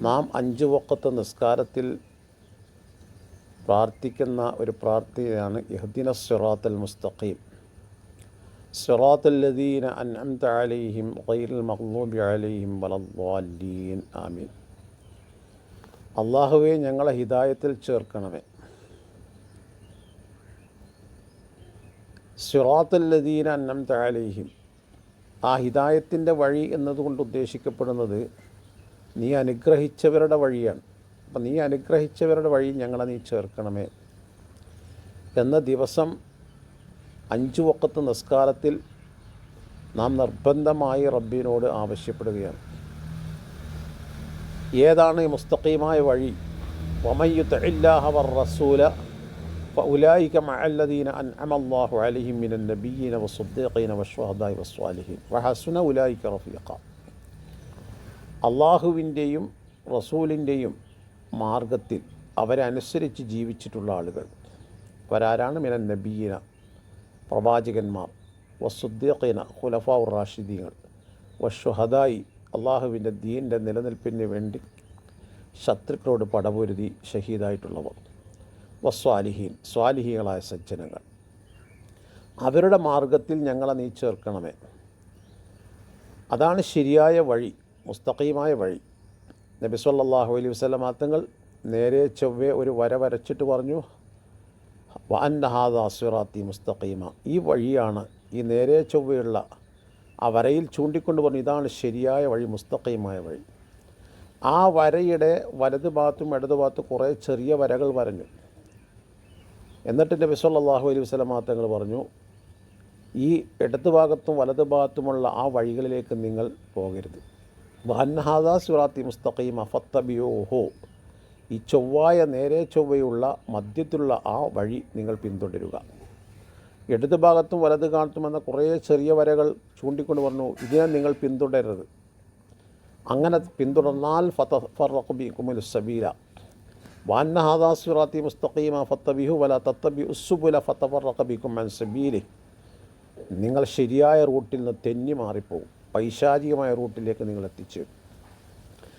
നാം 5 വഖത്ത് നിസ്കാരത്തിൽ പ്രാർത്ഥിക്കുന്ന ഒരു പ്രാർത്ഥനയാണ് ഇഹ്ദിനസ് സിറാത്തൽ മുസ്തഖീം സിറാത്തൽ ലദീന അൻഅംത അലൈഹിം ഗൈറിൽ മഗ്ദൂബി അലൈഹിം വലദ്ദാല്ലീൻ ആമീൻ. അല്ലാഹുവേ, ഞങ്ങളെ ഹിദായത്തിൽ ചേർക്കണമേ. സിറാത്തൽ ലദീന അൻഅംത അലൈഹിം, ആ ഹിദായത്തിൻ്റെ വഴി എന്നതുകൊണ്ട് ഉദ്ദേശിക്കപ്പെടുന്നത് നീ അനുഗ്രഹിച്ചവരുടെ വഴിയാണ്. അപ്പം നീ അനുഗ്രഹിച്ചവരുടെ വഴി ഞങ്ങളെ നീ ചേർക്കണമേ എന്ന ദിവസം 5 വഖത്ത് നിസ്കാരത്തിൽ നാം നിർബന്ധമായി റബ്ബിനോട് ആവശ്യപ്പെടുകയാണ്. ഏതാണ് ഈ മുസ്തഖീമായ വഴി? വമൻ യുതിഇല്ലാഹ വറസൂല ഫഉലൈക മഅല്ലദീന അൻഅമ അല്ലാഹു അലൈഹിം മിനൻ നബിയ്യീന വസ്സദ്ദീഖീന വശ്ശുഹദാഇ വസ്സാലിഹീൻ വഹസുന ഉലൈക റഫീഖ. അള്ളാഹുവിൻ്റെയും റസൂലിൻ്റെയും മാർഗത്തിൽ അവരനുസരിച്ച് ജീവിച്ചിട്ടുള്ള ആളുകൾ അവരാരാണ്? മിനൻ നബിയ്യീന, പ്രവാചകന്മാർ, വസ്സുദ്ദീഖീന, ഖുലഫാഉർ റാഷിദീങ്ങൾ, വശ്ശുഹദായി, അള്ളാഹുവിൻ്റെ ദീനിൻ്റെ നിലനിൽപ്പിന് വേണ്ടി ശത്രുക്കളോട് പടപൊരുതി ഷഹീദായിട്ടുള്ളവർ, വസ്വാലിഹീൻ, സ്വാലിഹീകളായ സജ്ജനങ്ങൾ. അവരുടെ മാർഗത്തിൽ ഞങ്ങളെ നീ ചേർക്കണമേ. അതാണ് ശരിയായ വഴി, മുസ്തഖീമായ വഴി. നബി സല്ലല്ലാഹു അലൈഹി വസല്ലം തങ്ങൾ നേരെ ചൊവ്വേ ഒരു വര വരച്ചിട്ട് പറഞ്ഞു, വഅന്ന ഹാദാ സിറാത്തി മുസ്തഖീമ, ഈ വഴിയാണ്, ഈ നേരെ ചൊവ്വയുള്ള ആ വരയിൽ ചൂണ്ടിക്കൊണ്ട് പറഞ്ഞു ഇതാണ് ശരിയായ വഴി, മുസ്തഖീമായ വഴി. ആ വരയുടെ വലത് ഭാഗത്തും ഇടത് ഭാഗത്തും കുറേ ചെറിയ വരകൾ വരഞ്ഞു. എന്നിട്ട് നബി സല്ലല്ലാഹു അലൈഹി വസല്ലം തങ്ങൾ പറഞ്ഞു, ഈ ഇടത് ഭാഗത്തും വലത് ഭാഗത്തുമുള്ള ആ വഴികളിലേക്ക് നിങ്ങൾ പോകരുത്. വഅന്ന ഹാദാ സിറാത്തി മുസ്തഖീമ ഫത്തബിഊഹു, ഈ ചൊവ്വായ നേരെ ചൊവ്വയുള്ള മധ്യത്തിലുള്ള ആ വഴി നിങ്ങൾ പിന്തുടരുക. ഇടത് ഭാഗത്തും വലത് ഭാഗത്തും എന്ന കുറേ ചെറിയ വരകൾ ചൂണ്ടിക്കൊണ്ട് പറഞ്ഞു ഇതിനെ നിങ്ങൾ പിന്തുടരരുത്. അങ്ങനെ പിന്തുടർന്നാൽ ഫതഫറഖു ബികുമുൽ സബീല വഅന്ന ഹാദാ സിറാത്തി മുസ്തഖീമ ഫത്തബിഊഹു വലാ തത്തബിഉസ് സുബുല ഫതഫറഖു ബികും അൻ സബീലി, നിങ്ങൾ ശരിയായ റൂട്ടിൽ നിന്ന് തെന്നി മാറിപ്പോകും, പൈശാചികമായ റൂട്ടിലേക്ക് നിങ്ങൾ എത്തിച്ചേരും.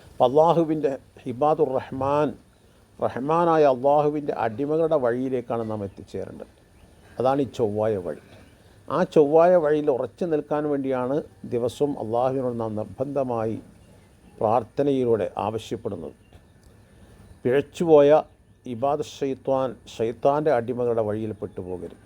അപ്പോൾ അള്ളാഹുവിൻ്റെ ഇബാദുർ റഹ്മാൻ, റഹ്മാനായ അള്ളാഹുവിൻ്റെ അടിമകളുടെ വഴിയിലേക്കാണ് നാം എത്തിച്ചേരേണ്ടത്. അതാണ് ഈ ചൊവ്വായ വഴി. ആ ചൊവ്വായ വഴിയിൽ ഉറച്ചു നിൽക്കാൻ വേണ്ടിയാണ് ദിവസവും അള്ളാഹുവിനോട് നാം നിർബന്ധമായി പ്രാർത്ഥനയിലൂടെ ആവശ്യപ്പെടുന്നത്. പിഴച്ചുപോയ ഇബാദ് ഷൈത്താൻ്റെ അടിമകളുടെ വഴിയിൽ പെട്ടുപോകരുത്.